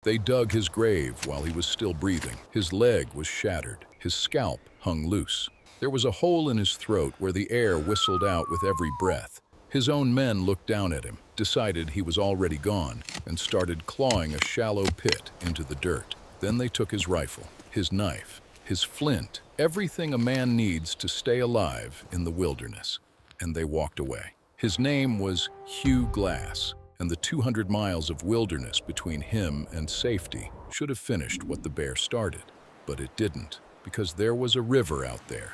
They dug his grave while he was still breathing. His leg was shattered. His scalp hung loose. There was a hole in his throat where the air whistled out with every breath. His own men looked down at him, decided he was already gone, and started clawing a shallow pit into the dirt. Then they took his rifle, his knife, his flint, everything a man needs to stay alive in the wilderness, and they walked away. His name was Hugh Glass, and the 200 miles of wilderness between him and safety should have finished what the bear started. But it didn't, because there was a river out there,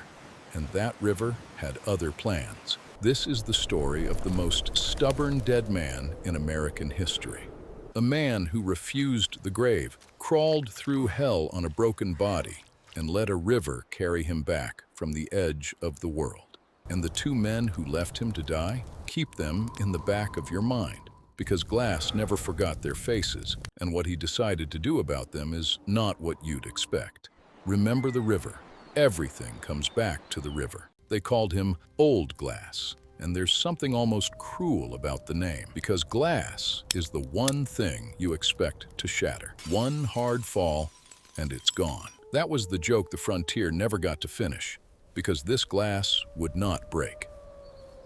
and that river had other plans. This is the story of the most stubborn dead man in American history. A man who refused the grave, crawled through hell on a broken body, and let a river carry him back from the edge of the world. And the two men who left him to die, keep them in the back of your mind, because Glass never forgot their faces, and what he decided to do about them is not what you'd expect. Remember the river. Everything comes back to the river. They called him Old Glass, and there's something almost cruel about the name, because glass is the one thing you expect to shatter. One hard fall, and it's gone. That was the joke the frontier never got to finish, because this glass would not break.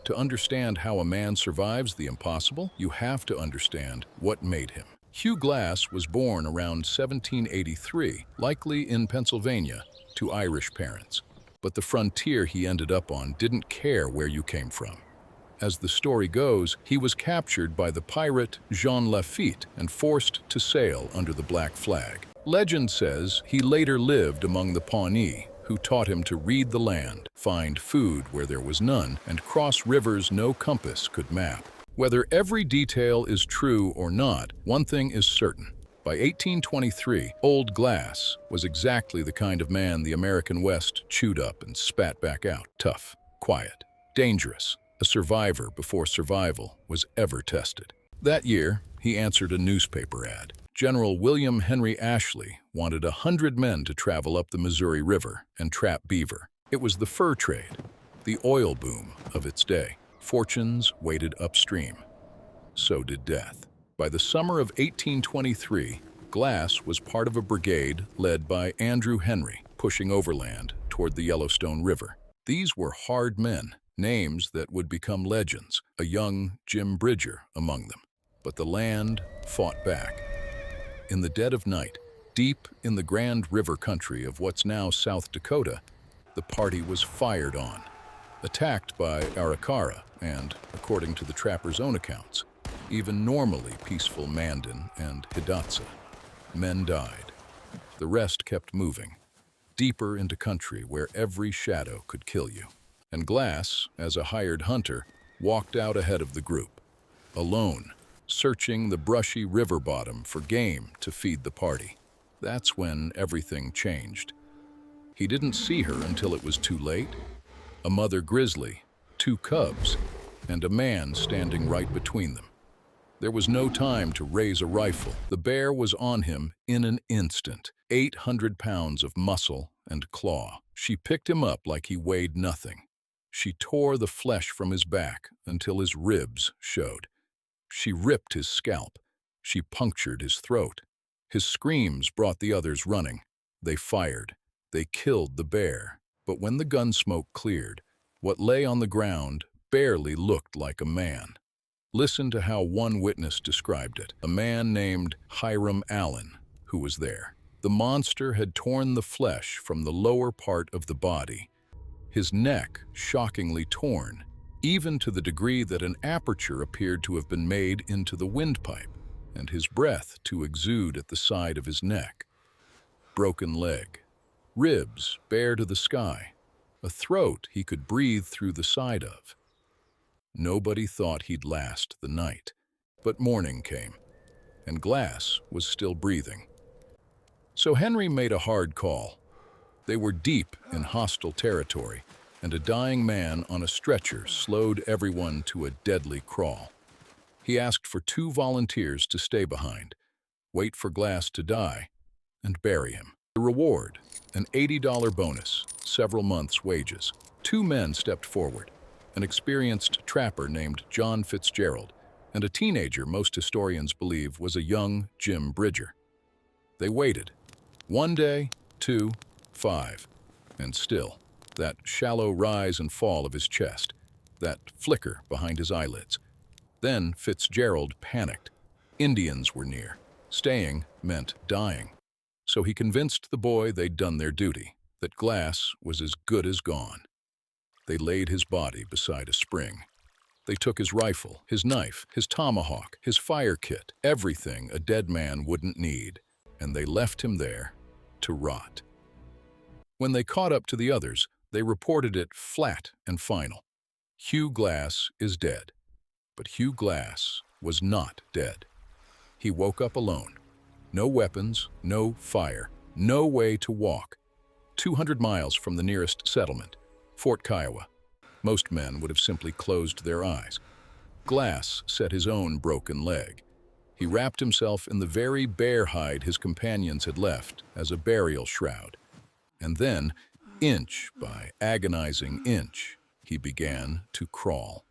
To understand how a man survives the impossible, you have to understand what made him. Hugh Glass was born around 1783, likely in Pennsylvania, to Irish parents. But the frontier he ended up on didn't care where you came from. As the story goes, he was captured by the pirate Jean Lafitte and forced to sail under the black flag. Legend says he later lived among the Pawnee, who taught him to read the land, find food where there was none, and cross rivers no compass could map. Whether every detail is true or not, one thing is certain. By 1823, Old Glass was exactly the kind of man the American West chewed up and spat back out. Tough, quiet, dangerous, a survivor before survival was ever tested. That year, he answered a newspaper ad. General William Henry Ashley wanted 100 men to travel up the Missouri River and trap beaver. It was the fur trade, the oil boom of its day. Fortunes waited upstream. So did death. By the summer of 1823, Glass was part of a brigade led by Andrew Henry, pushing overland toward the Yellowstone River. These were hard men, names that would become legends, a young Jim Bridger among them. But the land fought back. In the dead of night, deep in the Grand River country of what's now South Dakota, the party was fired on, attacked by Arikara and, according to the trappers' own accounts, even normally peaceful Mandan and Hidatsa. Men died. The rest kept moving, deeper into country where every shadow could kill you. And Glass, as a hired hunter, walked out ahead of the group, alone, searching the brushy river bottom for game to feed the party. That's when everything changed. He didn't see her until it was too late. A mother grizzly, two cubs, and a man standing right between them. There was no time to raise a rifle. The bear was on him in an instant, 800 pounds of muscle and claw. She picked him up like he weighed nothing. She tore the flesh from his back until his ribs showed. She ripped his scalp. She punctured his throat. His screams brought the others running. They fired. They killed the bear. But when the gun smoke cleared, what lay on the ground barely looked like a man. Listen to how one witness described it. A man named Hiram Allen, who was there. The monster had torn the flesh from the lower part of the body. His neck shockingly torn, even to the degree that an aperture appeared to have been made into the windpipe, and his breath to exude at the side of his neck. Broken leg, ribs bare to the sky, a throat he could breathe through the side of. Nobody thought he'd last the night, but morning came, and Glass was still breathing. So Henry made a hard call. They were deep in hostile territory, and a dying man on a stretcher slowed everyone to a deadly crawl. He asked for 2 volunteers to stay behind, wait for Glass to die, and bury him. The reward, an $80 bonus, several months' wages. 2 men stepped forward, an experienced trapper named John Fitzgerald, and a teenager most historians believe was a young Jim Bridger. They waited. 1 day, 2, 5, and still, that shallow rise and fall of his chest, that flicker behind his eyelids. Then Fitzgerald panicked. Indians were near. Staying meant dying. So he convinced the boy they'd done their duty, that Glass was as good as gone. They laid his body beside a spring. They took his rifle, his knife, his tomahawk, his fire kit, everything a dead man wouldn't need, and they left him there to rot. When they caught up to the others, they reported it flat and final. Hugh Glass is dead. But Hugh Glass was not dead. He woke up alone. No weapons, no fire, no way to walk. 200 miles from the nearest settlement, Fort Kiowa. Most men would have simply closed their eyes. Glass set his own broken leg. He wrapped himself in the very bear hide his companions had left as a burial shroud. And then, inch by agonizing inch, he began to crawl.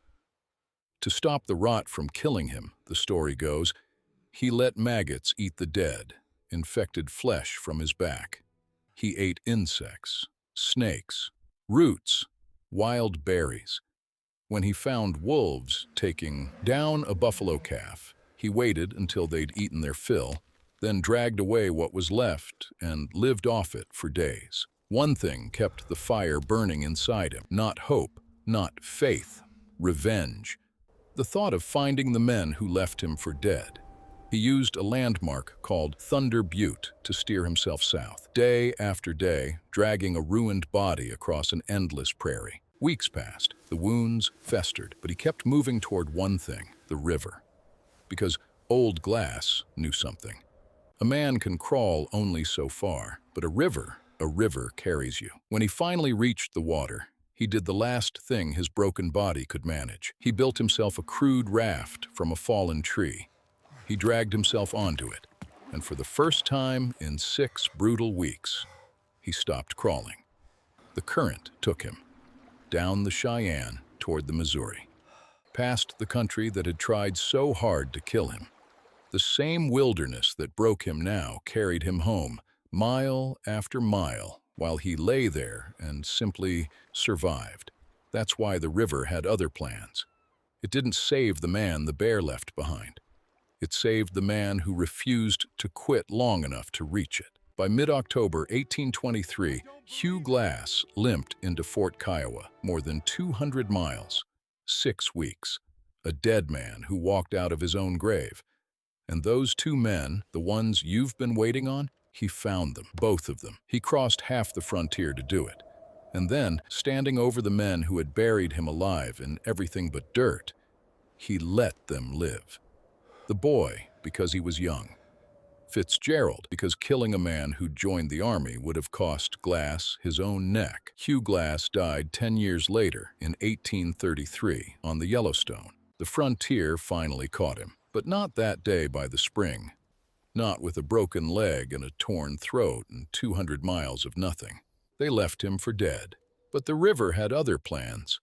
To stop the rot from killing him, the story goes, he let maggots eat the dead, infected flesh from his back. He ate insects, snakes, roots, wild berries. When he found wolves taking down a buffalo calf, he waited until they'd eaten their fill, then dragged away what was left and lived off it for days. One thing kept the fire burning inside him, not hope, not faith, revenge. The thought of finding the men who left him for dead. He used a landmark called Thunder Butte to steer himself south, day after day, dragging a ruined body across an endless prairie. Weeks passed, the wounds festered, but he kept moving toward one thing, the river. Because old Glass knew something. A man can crawl only so far, but a river carries you. When he finally reached the water, he did the last thing his broken body could manage. He built himself a crude raft from a fallen tree. He dragged himself onto it, and for the first time in 6 brutal weeks, he stopped crawling. The current took him down the Cheyenne toward the Missouri, past the country that had tried so hard to kill him. The same wilderness that broke him now carried him home, mile after mile, while he lay there and simply survived. That's why the river had other plans. It didn't save the man the bear left behind. It saved the man who refused to quit long enough to reach it. By mid-October 1823, Hugh Glass limped into Fort Kiowa, more than 200 miles, 6 weeks. A dead man who walked out of his own grave. And those 2 men, the ones you've been waiting on, he found them, both of them. He crossed half the frontier to do it. And then, standing over the men who had buried him alive in everything but dirt, he let them live. The boy, because he was young. Fitzgerald, because killing a man who joined the army would have cost Glass his own neck. Hugh Glass died 10 years later, in 1833, on the Yellowstone. The frontier finally caught him, but not that day by the spring. Not with a broken leg and a torn throat and 200 miles of nothing. They left him for dead. But the river had other plans.